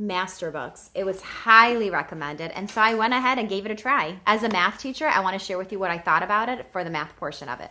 Masterbooks. It was highly recommended, and so I went ahead and gave it a try. As a math teacher, I want to share with you what I thought about it for the math portion of it.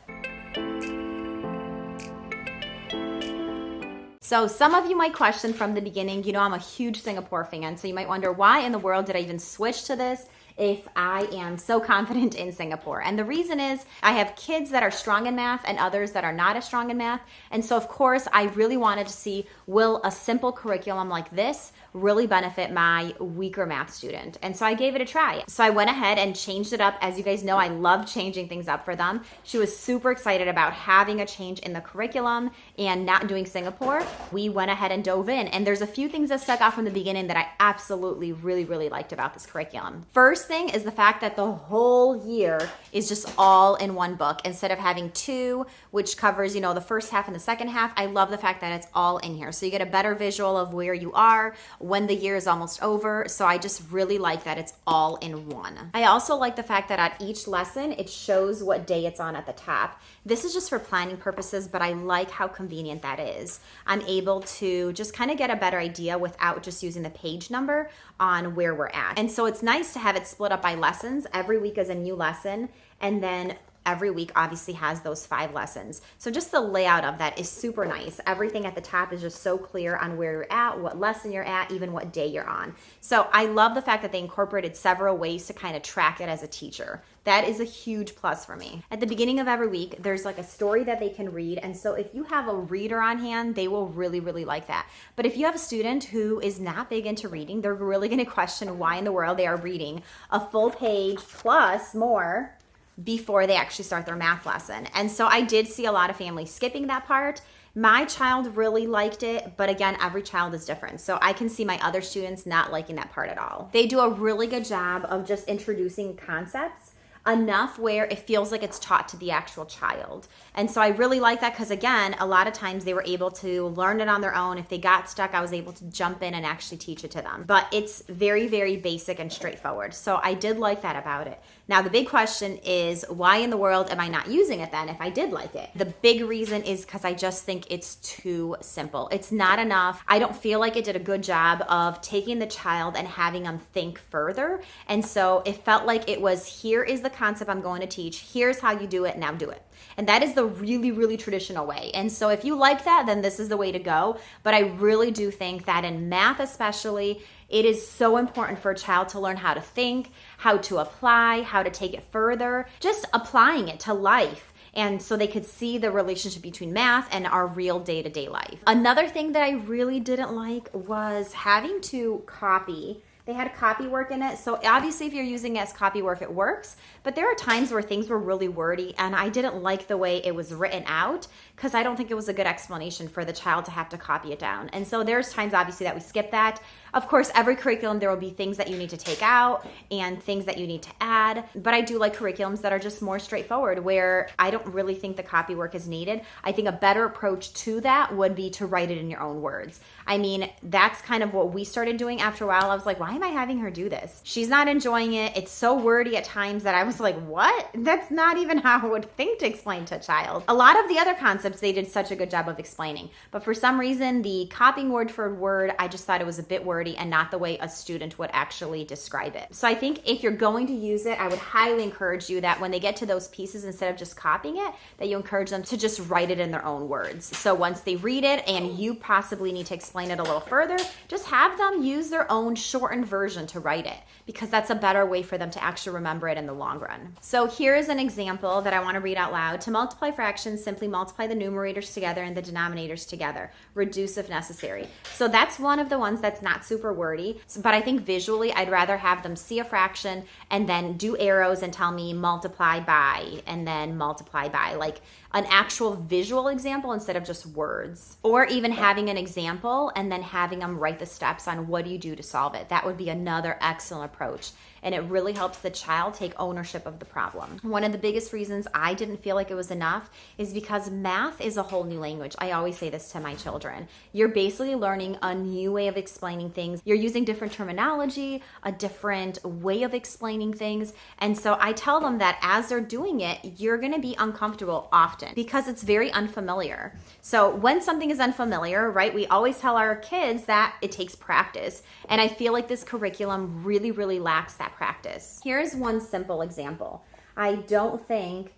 So some of you might question from the beginning, I'm a huge Singapore fan, so you might wonder, why in the world did I even switch to this if I am so confident in Singapore? And the reason is I have kids that are strong in math and others that are not as strong in math. And so of course I really wanted to see, will a simple curriculum like this really benefit my weaker math student? And so I gave it a try. So I went ahead and changed it up. As you guys know, I love changing things up for them. She was super excited about having a change in the curriculum and not doing Singapore. We went ahead and dove in, and there's a few things that stuck out from the beginning that I absolutely really liked about this curriculum. First thing is the fact that the whole year is just all in one book instead of having two, which covers, the first half and the second half. I love the fact that it's all in here. So you get a better visual of where you are when the year is almost over. So I just really like that it's all in one. I also like the fact that at each lesson, it shows what day it's on at the top. This is just for planning purposes, but I like how convenient that is. I'm able to just kind of get a better idea without just using the page number on where we're at. And so it's nice to have it split up by lessons. Every week is a new lesson, and then every week obviously has those 5 lessons. So just the layout of that is super nice. Everything at the top is just so clear on where you're at, what lesson you're at, even what day you're on. So I love the fact that they incorporated several ways to kind of track it as a teacher. That is a huge plus for me. At the beginning of every week, there's like a story that they can read. And so if you have a reader on hand, they will really like that. But if you have a student who is not big into reading, they're really going to question why in the world they are reading a full page plus more before they actually start their math lesson. And so I did see a lot of families skipping that part. My child really liked it, but again, every child is different. So I can see my other students not liking that part at all. They do a really good job of just introducing concepts enough where it feels like it's taught to the actual child. And so I really like that because, again, a lot of times they were able to learn it on their own. If they got stuck, I was able to jump in and actually teach it to them. But it's very basic and straightforward. So I did like that about it. Now, the big question is, why in the world am I not using it then if I did like it? The big reason is because I just think it's too simple. It's not enough. I don't feel like it did a good job of taking the child and having them think further. And so it felt like it was, here is the concept I'm going to teach. Here's how you do it. Now do it. And that is the really traditional way. And so if you like that, then this is the way to go. But I really do think that in math especially, it is so important for a child to learn how to think, how to apply, how to take it further, just applying it to life. And so they could see the relationship between math and our real day-to-day life. Another thing that I really didn't like was having to copy. They had Copywork in it. So obviously if you're using it as Copywork, it works. But there are times where things were really wordy and I didn't like the way it was written out because I don't think it was a good explanation for the child to have to copy it down. And so there's times obviously that we skip that. Of course, every curriculum, there will be things that you need to take out and things that you need to add. But I do like curriculums that are just more straightforward where I don't really think the copywork is needed. I think a better approach to that would be to write it in your own words. I mean, that's kind of what we started doing after a while. I was like, why am I having her do this? She's not enjoying it. It's so wordy at times that I was like, what? That's not even how I would think to explain to a child. A lot of the other concepts, they did such a good job of explaining. But for some reason, the copying word for word, I just thought it was a bit wordy and not the way a student would actually describe it. So I think if you're going to use it, I would highly encourage you that when they get to those pieces, instead of just copying it, that you encourage them to just write it in their own words. So once they read it and you possibly need to explain it a little further, just have them use their own shortened version to write it, because that's a better way for them to actually remember it in the long run. So here is an example that I want to read out loud. To multiply fractions, simply multiply the numerators together and the denominators together. Reduce if necessary. So that's one of the ones that's not super wordy, but I think visually I'd rather have them see a fraction and then do arrows and tell me multiply by and then multiply by, like an actual visual example instead of just words. Or even having an example and then having them write the steps on what do you do to solve it. That would be another excellent approach. And it really helps the child take ownership of the problem. One of the biggest reasons I didn't feel like it was enough is because math is a whole new language. I always say this to my children. You're basically learning a new way of explaining things. You're using different terminology, a different way of explaining things. And so I tell them that as they're doing it, you're gonna be uncomfortable often because it's very unfamiliar. So when something is unfamiliar, right, we always tell our kids that it takes practice. And I feel like this curriculum really, really lacks that practice. Here's one simple example. I don't think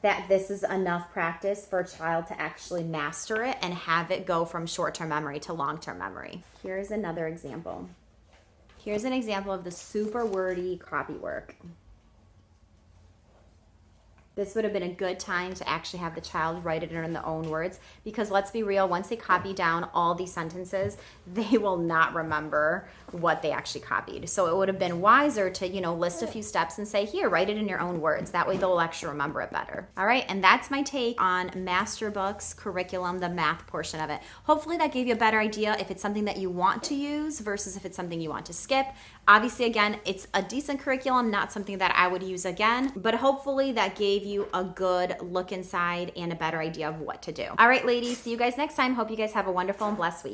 that this is enough practice for a child to actually master it and have it go from short-term memory to long-term memory. Here's another example. Here's an example of the super wordy Copywork. This would have been a good time to actually have the child write it in their own words, because let's be real, once they copy down all these sentences, they will not remember what they actually copied. So it would have been wiser to, list a few steps and say, here, write it in your own words. That way they'll actually remember it better. All right, and that's my take on Masterbooks curriculum, the math portion of it. Hopefully that gave you a better idea if it's something that you want to use versus if it's something you want to skip. Obviously, again, it's a decent curriculum, not something that I would use again, but hopefully that gave you a good look inside and a better idea of what to do. All right, ladies, see you guys next time. Hope you guys have a wonderful and blessed week.